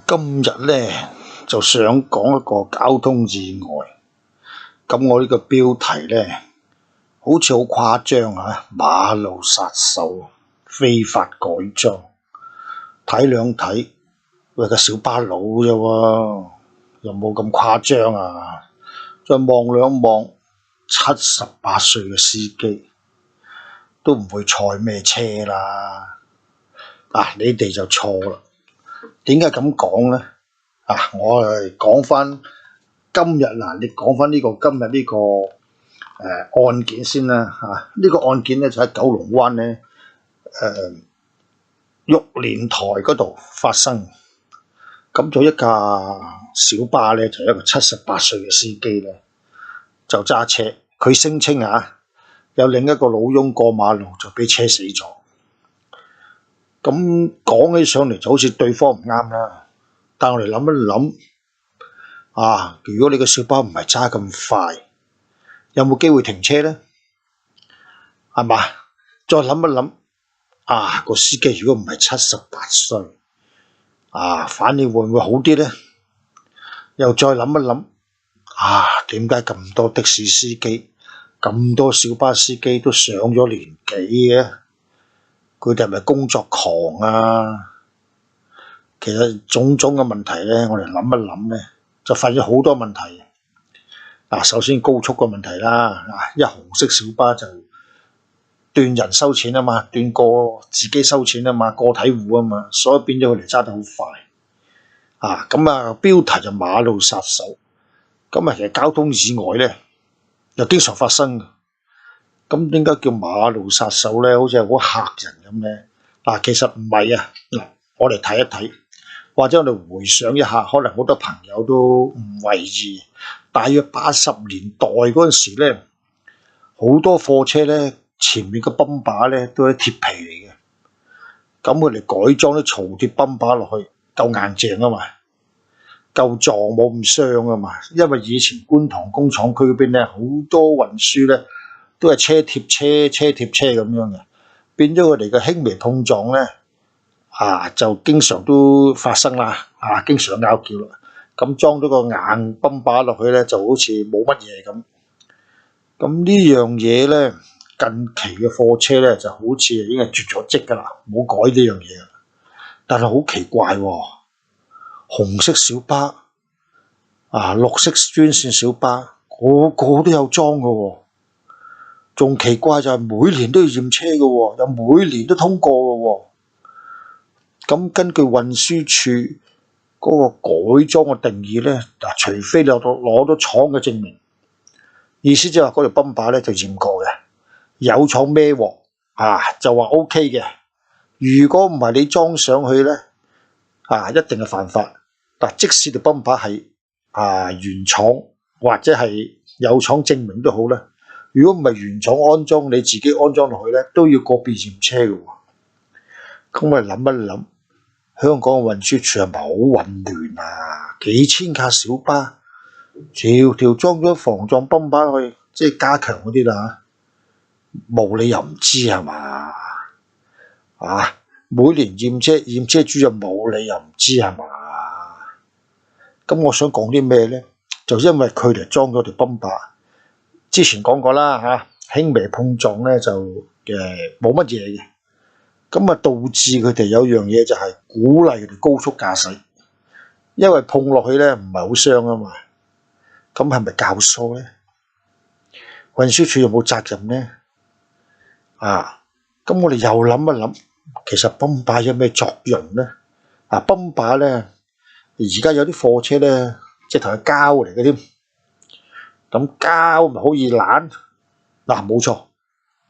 今日呢，就想講一個交通意外，咁我呢個標題呢，好似好誇張啊！馬路殺手非法改裝，睇兩睇，喂個小巴佬啫喎，又冇咁誇張啊！再望兩望，78歲嘅司機都唔會賽咩車啦。你哋就錯啦。點解咁講呢？我係講翻今日你講翻今日呢個案件先啦。呢個案件呢，就喺九龍灣呢玉蓮台嗰度發生。咁就一架小巴呢，就一個78歲嘅司機呢，就揸車，佢聲稱有另一個老翁過馬路就俾車死咗。咁講起上嚟就好似對方唔啱啦，但我哋諗一諗，如果你個小巴唔係揸咁快，有冇機會停車呢？係嘛？再諗一諗，個司機如果唔係78歲，反應會唔會好啲呢？又再諗一諗，點解咁多的士司機、咁多小巴司機都上咗年紀嘅？佢哋係咪工作狂啊？其實種種嘅問題呢，我哋諗一諗呢，就發現好多問題。首先高速嘅問題啦，一紅色小巴就斷人收錢啊嘛，斷過自己收錢啊嘛，個體戶啊嘛，所以變咗佢哋揸得好快。標題就馬路殺手。其實交通意外呢，又經常發生嘅。咁點解叫馬路殺手呢？好似係好嚇人咁呢？其實唔係啊。我哋睇一睇，或者我哋回想一下，可能好多朋友都唔為意。大約80年代嗰陣時呢，好多貨車呢，前面嘅泵把呢都係鐵皮嚟嘅。咁佢哋改裝啲槽鐵泵把落去，夠硬淨啊嘛，夠撞冇咁傷啊嘛。因為以前觀塘工廠區嗰邊呢，好多運輸呢都係車貼車咁樣嘅，變咗佢哋嘅輕微碰撞呢，就經常都發生啦，經常拗撬啦。咁裝咗個硬泵把落去呢，就好似冇乜嘢咁。咁呢樣嘢呢，近期嘅貨車呢，就好似已經係絕咗跡噶啦，冇改呢樣嘢。但係好奇怪喎，紅色小巴、綠色專線小巴，個個都有裝噶喎。仲奇怪就係每年都要驗車嘅喎，又每年都通過嘅喎。咁根據運輸署嗰個改裝嘅定義呢，除非你攞到廠嘅證明，意思即係話嗰條泵把呢就驗過嘅，有廠孭鑊就話 OK 嘅。如果唔係你裝上去呢，一定係犯法。即使條泵把係原廠或者係有廠證明都好啦。如果唔係原廠安裝，你自己安裝落去呢，都要個別驗車嘅喎。咁我哋諗一諗，香港嘅運輸署係咪好混亂啊？幾千架小巴，條條裝咗防撞泵把去，即係加強嗰啲啦，冇理由唔知係嘛？每年驗車主任冇理由唔知係嘛？咁我想講啲咩呢？就因為佢哋裝咗條泵把。之前講過啦，輕微碰撞呢就冇乜嘢嘅，咁導致佢哋有樣嘢就係鼓勵佢哋高速駕駛，因為碰落去呢唔係好傷啊嘛。咁係咪教唆呢？運輸署有冇責任呢？咁我哋又諗一諗，其實泵把有咩作用呢？泵把呢，而家有啲貨車呢，直頭係膠嚟嘅添。咁膠咪好易爛？冇錯，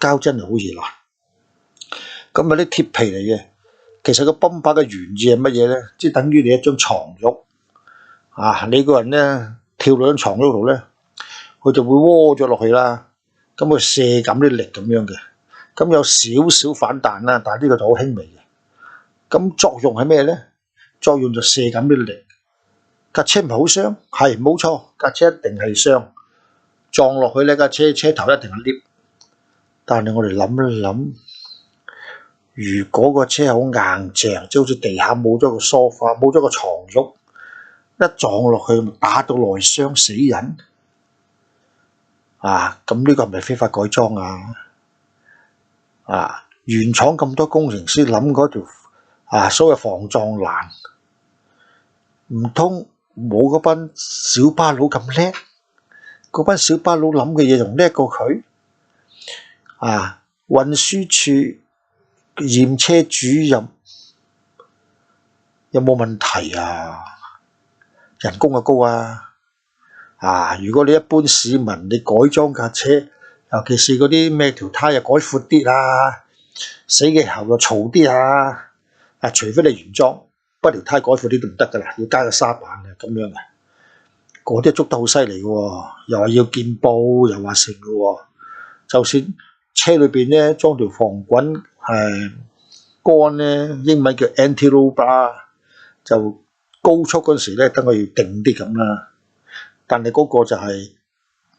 膠真係好易爛。咁啲鐵皮嚟嘅，其實個泵把嘅原意係乜嘢呢？即係等於你一張床褥，你個人呢跳到張床褥度呢，佢就會窩咗落去啦。咁佢射緊啲力咁樣嘅，咁有少少反彈啦，但係呢個就好輕微嘅。咁作用係咩呢？作用就射緊啲力。架車唔係好傷？係冇錯，架車一定係傷。撞落去呢架車頭一定係 lift，但係我哋諗一諗，如果個車好硬淨，即係好似地下冇咗個梳化，冇咗個床褥，一撞落去打到內傷死人啊！咁呢個係咪非法改裝啊？啊！原廠咁多工程師諗嗰條所謂防撞欄，唔通冇嗰班小巴佬咁叻？嗰班小巴佬諗嘅嘢仲叻過佢？運輸處驗車主任有冇問題啊？人工又高如果你一般市民你改裝架車，尤其是嗰啲咩條胎又改闊啲死嘅喉又嘈啲除非你原裝，不條胎改闊啲都唔得噶啦，要加個沙板咁樣嘅，嗰啲捉得好犀利嘅，又話要見報，又話成嘅，就算車裏邊咧裝條防滾桿咧，英文叫 anti-roll bar， 就高速嗰時咧等佢要定啲咁啦。但係嗰個就係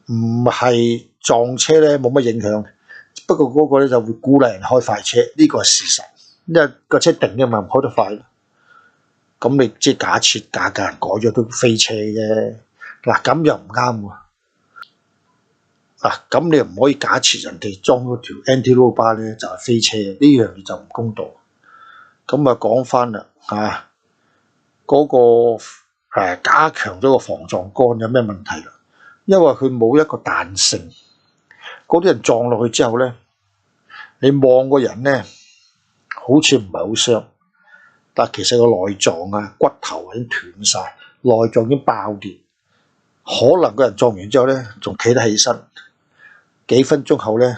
唔係撞車咧冇乜影響，不過嗰個咧就會鼓勵人開快車，呢個係事實，因為個車定嘅嘛，唔開得快。咁你即係假設假人改咗都飛車啫，咁又唔啱喎。咁你又唔可以假設人哋裝嗰條 anti-roll bar 咧就係飛車，呢樣嘢就唔公道。咁講翻啦，嗰個加強咗個防撞桿有咩問題啦？因為佢冇一個彈性，嗰啲人撞落去之後咧，你望個人咧好似唔係好傷，但其實個內臟骨頭已經斷晒，內臟已經爆裂，可能個人撞完之後咧仲企得起身，幾分鐘後咧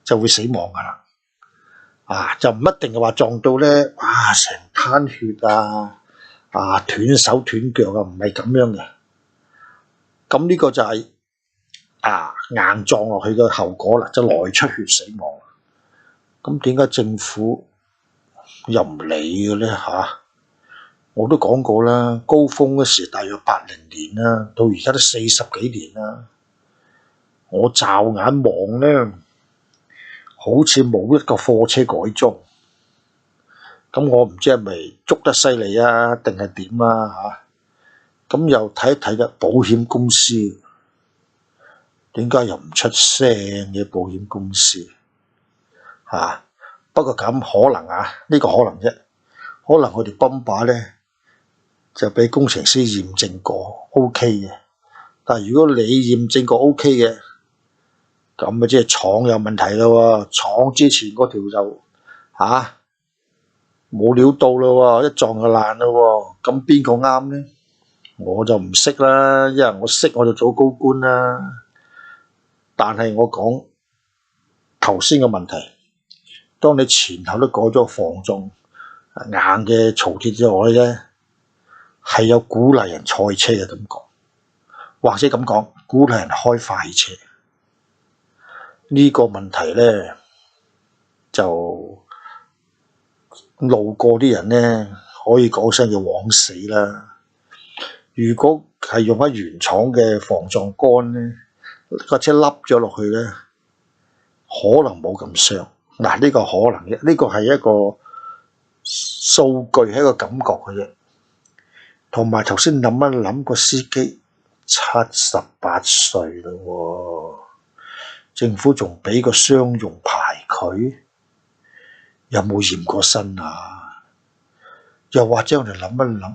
就會死亡噶啦，就唔一定係話撞到咧，成灘血斷手斷腳唔係咁樣嘅。咁呢個就係硬撞落去嘅後果啦，就內出血死亡。咁點解政府又唔理嘅咧我都講過啦，高峰嗰時大約80年啦，到而家都40幾年啦。我驟眼望咧，好似冇一個貨車改裝。咁我唔知係咪捉得犀利定係點咁又睇一睇啦，保險公司點解又唔出聲嘅？保險公司不過咁可能呢個可能啫，可能我哋bumper咧就俾工程師驗證過 OK 嘅，但係如果你驗證過 OK 嘅，咁即係廠有問題咯，廠之前嗰條就冇料到咯，一撞就爛咯，咁邊個啱咧？我就唔識啦，因為我識我就做高官啦。但係我講頭先嘅問題，當你前後都改咗防撞硬嘅槽鐵之外咧，係有鼓勵人賽車嘅感覺，或者咁講，鼓勵人開快車。呢個問題咧，就路過啲人咧，可以講聲要枉死啦。如果係用翻原廠嘅防撞桿咧，個車凹咗落去咧，可能冇咁傷。呢個可能嘅，呢個係一個數據，係一個感覺嘅啫。同埋頭先諗一諗，個司機78歲咯，政府仲俾個商用牌佢，有冇驗過身又或者我哋諗一諗，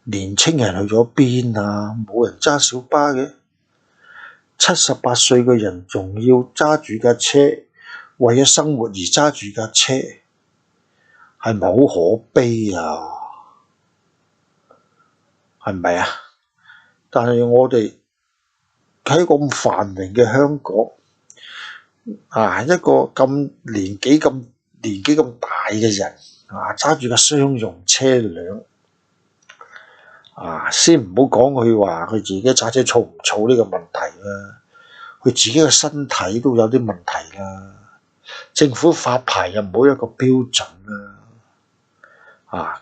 年青人去咗邊冇人揸小巴嘅，78歲嘅人仲要揸住架車，為咗生活而揸住架車，係咪好可悲係咪但係我哋喺咁繁榮嘅香港，一個咁年紀咁大嘅人，揸住架商用車輛，先唔好講佢話佢自己揸車躁唔躁呢個問題啦，佢自己嘅身體都有啲問題啦。政府發牌又冇一個標準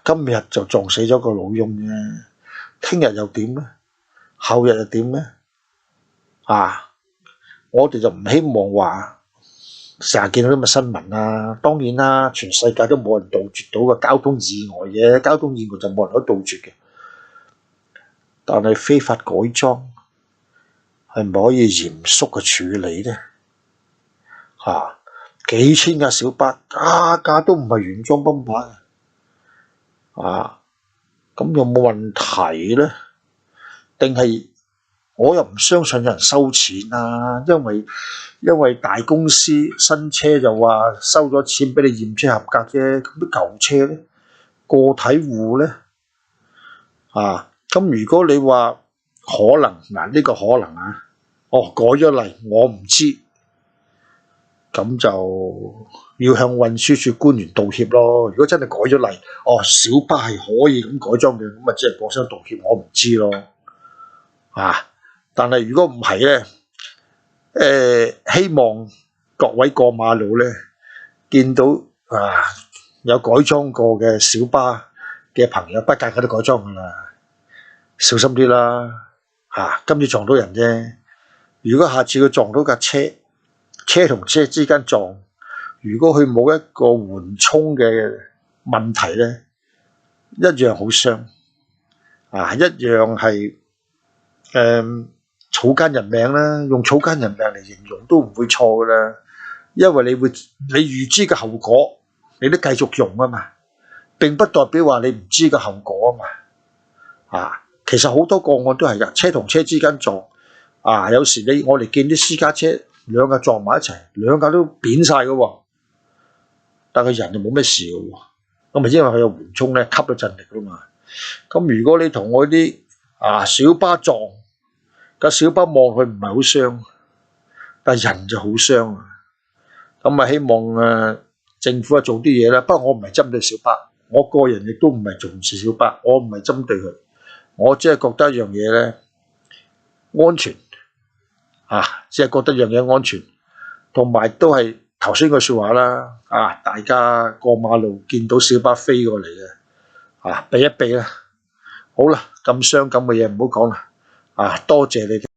今日就撞死咗個老翁啫，聽日又點呢？後日又點呢？我哋就唔希望話成日見到啲咁嘅新聞啊。當然啦，全世界都冇人杜絕到個交通意外嘅，交通意外就冇人可以杜絕嘅。但係非法改裝係咪可以嚴肅去處理呢？幾千架小巴，家家都唔係原裝泵牌咁有冇問題呢？定係我又唔相信有人收錢啊？因為大公司新車就話收咗錢俾你驗車合格啫，咁啲舊車呢？個體戶呢？咁如果你話可能呢個可能改咗例，我唔知。咁就要向運輸署官員道歉咯。如果真係改咗例，小巴係可以咁改裝嘅，咁只係講聲道歉，我唔知咯。但係如果唔係呢，希望各位過馬路呢，見到有改裝過嘅小巴嘅朋友，不間佢都改裝噶啦，小心啲啦。今次撞到人啫，如果下次佢撞到架車同車之間撞，如果佢冇一個緩衝嘅問題呢，一樣好傷，一樣係草菅人命啦。用草菅人命嚟形容都唔會錯噶啦，因為你預知嘅後果，你都繼續用啊嘛，並不代表話你唔知嘅後果啊嘛。其實好多個案都係噶，車同車之間撞，有時我哋見啲私家車兩架撞埋一齊，兩架都扁晒噶喎，但係人就冇咩事噶喎，咁咪因為佢有緩衝咧，吸咗陣力噶嘛。咁如果你同我啲小巴撞，個小巴望佢唔係好傷，但係人就好傷啊。咁希望政府做啲嘢啦。不過我唔係針對小巴，我個人亦都唔係重視小巴，我唔係針對佢，我只係覺得一樣嘢咧，安全。只係覺得樣嘢安全，同埋都係頭先個說話啦。大家過馬路見到小巴飛過嚟嘅，避一避啦。好啦，咁傷感嘅嘢唔好講啦。多謝你哋。